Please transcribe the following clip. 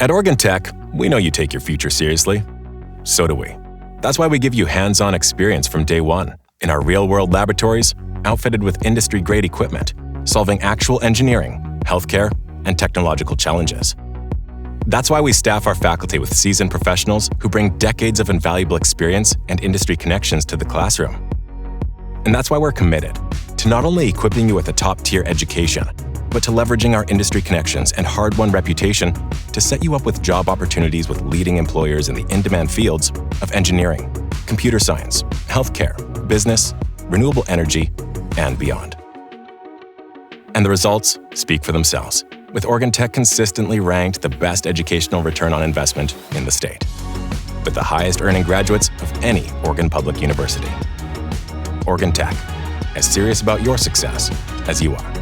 At Oregon Tech, we know you take your future seriously. So do we. That's why we give you hands-on experience from day one in our real-world laboratories, outfitted with industry-grade equipment, solving actual engineering, healthcare, and technological challenges. That's why we staff our faculty with seasoned professionals who bring decades of invaluable experience and industry connections to the classroom. And that's why we're committed to not only equipping you with a top-tier education, but to leveraging our industry connections and hard-won reputation to set you up with job opportunities with leading employers in the in-demand fields of engineering, computer science, healthcare, business, renewable energy, and beyond. And the results speak for themselves, with Oregon Tech consistently ranked the best educational return on investment in the state, with the highest earning graduates of any Oregon public university. Oregon Tech, as serious about your success as you are.